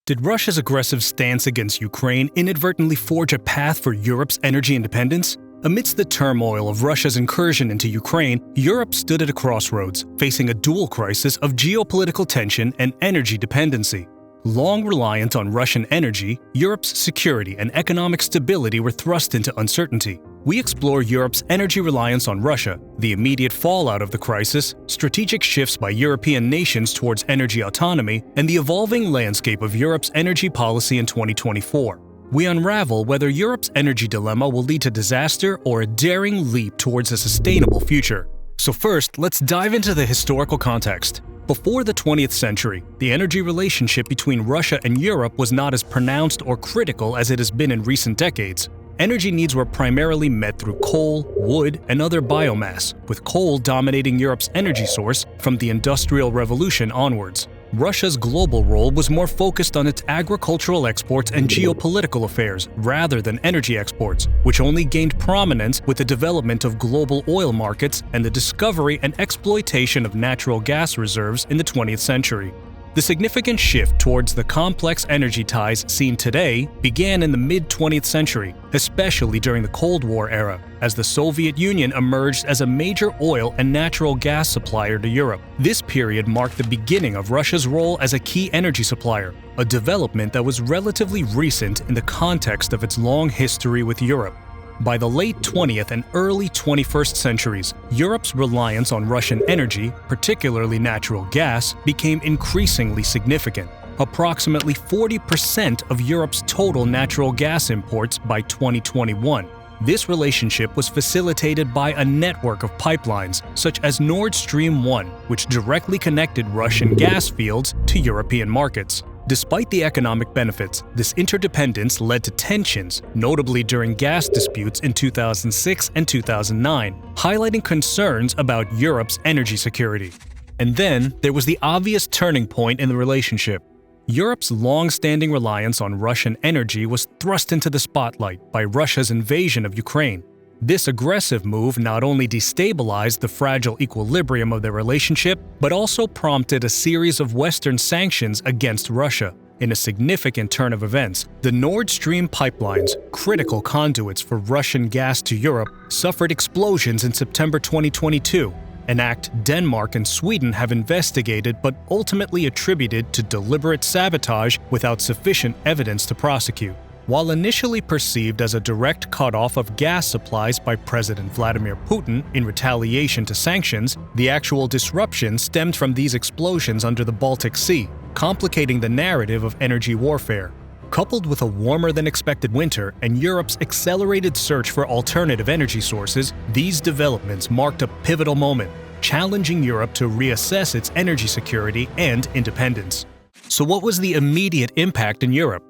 Did Russia's aggressive stance against Ukraine inadvertently forge a path for Europe's energy independence? Amidst the turmoil of Russia's incursion into Ukraine, Europe stood at a crossroads, facing a dual crisis of geopolitical tension and energy dependency. Long reliant on Russian energy, Europe's security and economic stability were thrust into uncertainty. We explore Europe's energy reliance on Russia, the immediate fallout of the crisis, strategic shifts by European nations towards energy autonomy, and the evolving landscape of Europe's energy policy in 2024. We unravel whether Europe's energy dilemma will lead to disaster or a daring leap towards a sustainable future. So first, let's dive into the historical context. Before the 20th century, the energy relationship between Russia and Europe was not as pronounced or critical as it has been in recent decades. Energy needs were primarily met through coal, wood, and other biomass, with coal dominating Europe's energy source from the Industrial Revolution onwards. Russia's global role was more focused on its agricultural exports and geopolitical affairs rather than energy exports, which only gained prominence with the development of global oil markets and the discovery and exploitation of natural gas reserves in the 20th century. The significant shift towards the complex energy ties seen today began in the mid-20th century, especially during the Cold War era, as the Soviet Union emerged as a major oil and natural gas supplier to Europe. This period marked the beginning of Russia's role as a key energy supplier, a development that was relatively recent in the context of its long history with Europe. By the late 20th and early 21st centuries, Europe's reliance on Russian energy, particularly natural gas, became increasingly significant. Approximately 40% of Europe's total natural gas imports by 2021. This relationship was facilitated by a network of pipelines, such as Nord Stream 1, which directly connected Russian gas fields to European markets. Despite the economic benefits, this interdependence led to tensions, notably during gas disputes in 2006 and 2009, highlighting concerns about Europe's energy security. And then, there was the obvious turning point in the relationship. Europe's long-standing reliance on Russian energy was thrust into the spotlight by Russia's invasion of Ukraine. This aggressive move not only destabilized the fragile equilibrium of their relationship, but also prompted a series of Western sanctions against Russia. In a significant turn of events, the Nord Stream pipelines, critical conduits for Russian gas to Europe, suffered explosions in September 2022, an act Denmark and Sweden have investigated but ultimately attributed to deliberate sabotage without sufficient evidence to prosecute. While initially perceived as a direct cutoff of gas supplies by President Vladimir Putin in retaliation to sanctions, the actual disruption stemmed from these explosions under the Baltic Sea, complicating the narrative of energy warfare. Coupled with a warmer-than-expected winter and Europe's accelerated search for alternative energy sources, these developments marked a pivotal moment, challenging Europe to reassess its energy security and independence. So what was the immediate impact in Europe?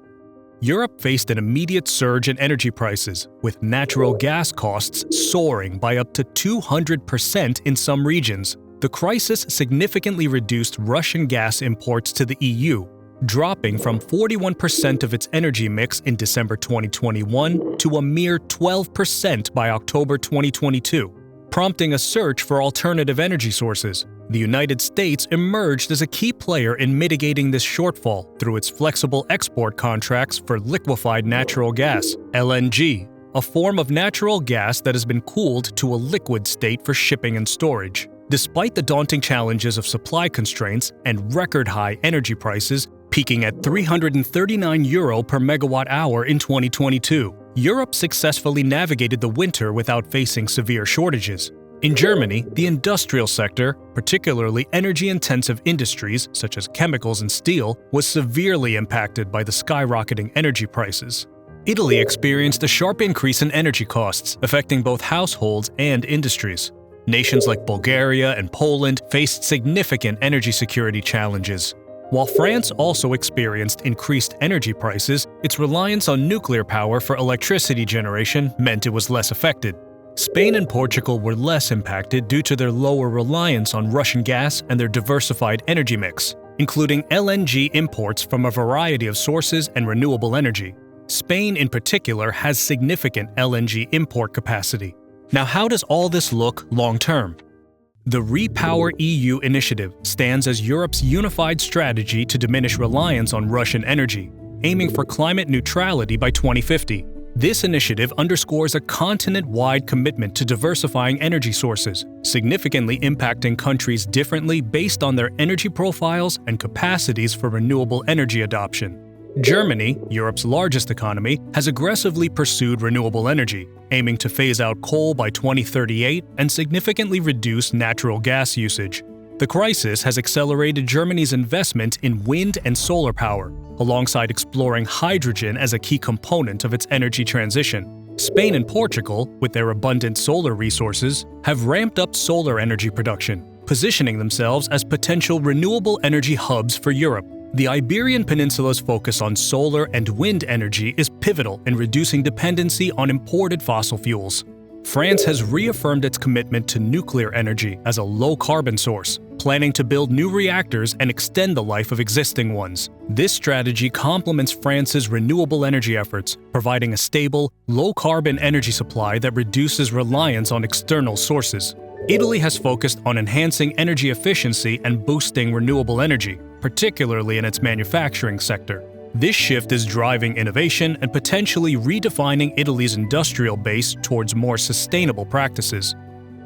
Europe faced an immediate surge in energy prices, with natural gas costs soaring by up to 200% in some regions. The crisis significantly reduced Russian gas imports to the EU, dropping from 41% of its energy mix in December 2021 to a mere 12% by October 2022, prompting a search for alternative energy sources. The United States emerged as a key player in mitigating this shortfall through its flexible export contracts for liquefied natural gas, LNG, a form of natural gas that has been cooled to a liquid state for shipping and storage. Despite the daunting challenges of supply constraints and record-high energy prices, peaking at €339 per megawatt-hour in 2022, Europe successfully navigated the winter without facing severe shortages. In Germany, the industrial sector, particularly energy-intensive industries such as chemicals and steel, was severely impacted by the skyrocketing energy prices. Italy experienced a sharp increase in energy costs, affecting both households and industries. Nations like Bulgaria and Poland faced significant energy security challenges. While France also experienced increased energy prices, its reliance on nuclear power for electricity generation meant it was less affected. Spain and Portugal were less impacted due to their lower reliance on Russian gas and their diversified energy mix, including LNG imports from a variety of sources and renewable energy. Spain in particular has significant LNG import capacity. Now, how does all this look long-term? The Repower EU initiative stands as Europe's unified strategy to diminish reliance on Russian energy, aiming for climate neutrality by 2050. This initiative underscores a continent-wide commitment to diversifying energy sources, significantly impacting countries differently based on their energy profiles and capacities for renewable energy adoption. Germany, Europe's largest economy, has aggressively pursued renewable energy, aiming to phase out coal by 2038 and significantly reduce natural gas usage. The crisis has accelerated Germany's investment in wind and solar power, alongside exploring hydrogen as a key component of its energy transition. Spain and Portugal, with their abundant solar resources, have ramped up solar energy production, positioning themselves as potential renewable energy hubs for Europe. The Iberian Peninsula's focus on solar and wind energy is pivotal in reducing dependency on imported fossil fuels. France has reaffirmed its commitment to nuclear energy as a low-carbon source, planning to build new reactors and extend the life of existing ones. This strategy complements France's renewable energy efforts, providing a stable, low-carbon energy supply that reduces reliance on external sources. Italy has focused on enhancing energy efficiency and boosting renewable energy, particularly in its manufacturing sector. This shift is driving innovation and potentially redefining Italy's industrial base towards more sustainable practices.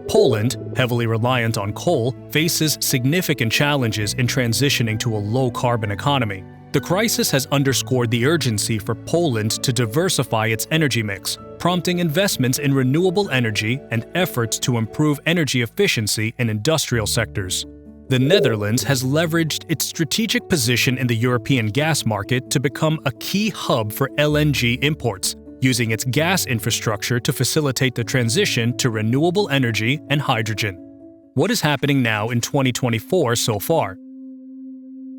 Poland, heavily reliant on coal, faces significant challenges in transitioning to a low-carbon economy. The crisis has underscored the urgency for Poland to diversify its energy mix, prompting investments in renewable energy and efforts to improve energy efficiency in industrial sectors. The Netherlands has leveraged its strategic position in the European gas market to become a key hub for LNG imports, using its gas infrastructure to facilitate the transition to renewable energy and hydrogen. What is happening now in 2024 so far?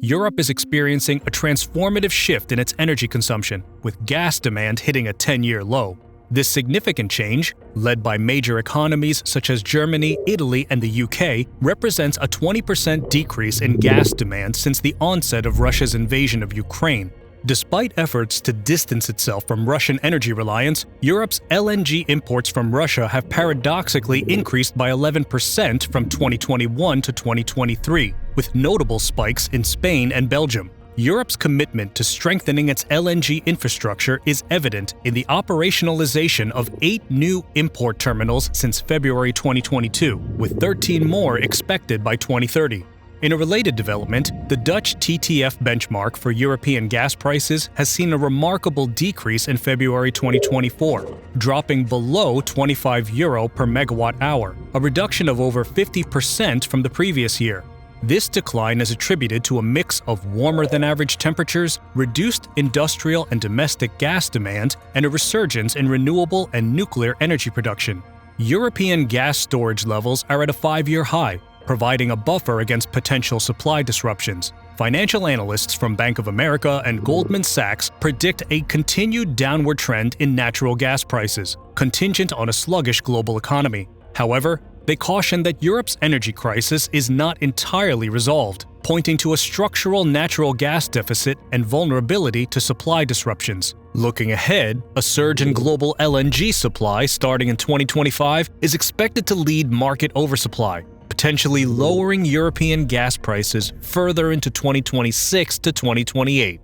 Europe is experiencing a transformative shift in its energy consumption, with gas demand hitting a 10-year low. This significant change, led by major economies such as Germany, Italy, and the UK, represents a 20% decrease in gas demand since the onset of Russia's invasion of Ukraine. Despite efforts to distance itself from Russian energy reliance, Europe's LNG imports from Russia have paradoxically increased by 11% from 2021 to 2023, with notable spikes in Spain and Belgium. Europe's commitment to strengthening its LNG infrastructure is evident in the operationalization of 8 new import terminals since February 2022, with 13 more expected by 2030. In a related development, the Dutch TTF benchmark for European gas prices has seen a remarkable decrease in February 2024, dropping below €25 per megawatt hour, a reduction of over 50% from the previous year. This decline is attributed to a mix of warmer-than-average temperatures, reduced industrial and domestic gas demand, and a resurgence in renewable and nuclear energy production. European gas storage levels are at a 5-year high, providing a buffer against potential supply disruptions. Financial analysts from Bank of America and Goldman Sachs predict a continued downward trend in natural gas prices, contingent on a sluggish global economy. However, they caution that Europe's energy crisis is not entirely resolved, pointing to a structural natural gas deficit and vulnerability to supply disruptions. Looking ahead, a surge in global LNG supply starting in 2025 is expected to lead market oversupply, potentially lowering European gas prices further into 2026 to 2028.